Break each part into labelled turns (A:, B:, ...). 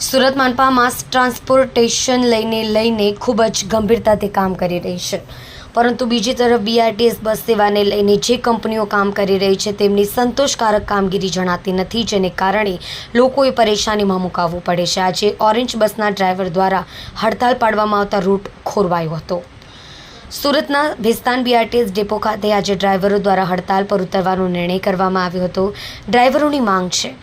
A: સુરત માનપા માસ transportation લઈને ખૂબ જ ગંભીરતાથી કામ કરી રહી છે, પરંતુ બીજી તરફ બીઆરટીએસ બસ સેવાને લઈને જે કંપનીઓ કામ કરી રહી છે તેમની સંતોષકારક કામગીરી જણાતી નથી, જેને કારણે લોકોએ પરેશાનીમાં મુકાવવું પડે છે। આજે ઓરેન્જ બસના ડ્રાઈવર દ્વારા હડતાલ પાડવામાં આવતા રૂટ ખોરવાયો હતો। સુરતના ભેસ્તાન બીઆરટીએસ ડેપો ખાતે આજે ડ્રાઈવરો દ્વારા હડતાલ પર ઉતરવાનો નિર્ણય કરવામાં આવ્યો હતો। ડ્રાઈવરોની માંગ છે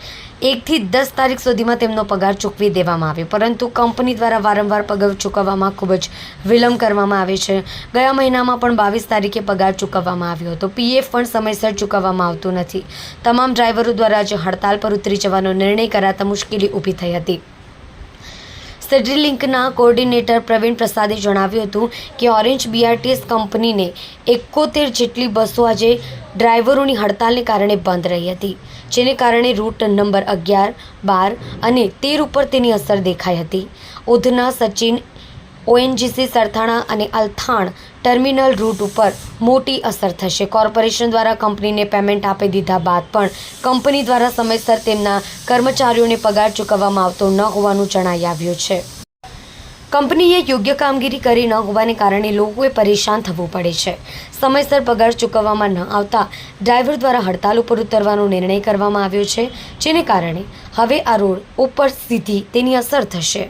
A: 1 થી 10 તારીખ સુધીમાં તેમનો પગાર ચૂકવી દેવામાં આવે, પરંતુ કંપની દ્વારા વારંવાર પગાર ચૂકવવામાં ખૂબ જ વિલંબ કરવામાં આવે છે। ગયા મહિનામાં પણ 22 તારીખે પગાર ચૂકવવામાં આવ્યો હતો। પીએફ પણ સમયસર ચૂકવવામાં આવતું નથી। તમામ ડ્રાઈવરો દ્વારા આજે હડતાલ પર ઉતરી જવાનો નિર્ણય કરાતા મુશ્કેલી ઊભી થઈ હતી। સેડ્રીલિંકના કોઓર્ડિનેટર પ્રવીણ પ્રસાદે જણાવ્યું હતું કે ઓરેન્જ બીઆરટીએસ કંપનીને 71 જેટલી બસો આજે ડ્રાઈવરોની હડતાલને કારણે બંધ રહી હતી, જેને કારણે રૂટ નંબર 11, 12 અને 13 ઉપર તેની અસર દેખાઈ હતી। ઉધના, સચિન, ઓએનજીસી, સરથાણા અને અલથાણ ટર્મિનલ રૂટ ઉપર મોટી અસર થશે। કોર્પોરેશન દ્વારા કંપનીને પેમેન્ટ આપી દીધા બાદ પણ કંપની દ્વારા સમયસર તેમના કર્મચારીઓને પગાર ચૂકવવામાં આવતો ન હોવાનું જણાઈ આવ્યું છે। કંપનીએ યોગ્ય કામગીરી કરી ન હોવાને કારણે લોકોએ પરેશાન થવું પડે છે। સમયસર પગાર ચૂકવવામાં ન આવતા ડ્રાઈવર દ્વારા હડતાલ ઉપર ઉતરવાનો નિર્ણય કરવામાં આવ્યો છે, જેને કારણે હવે આ રોડ ઉપર સીધી તેની અસર થશે।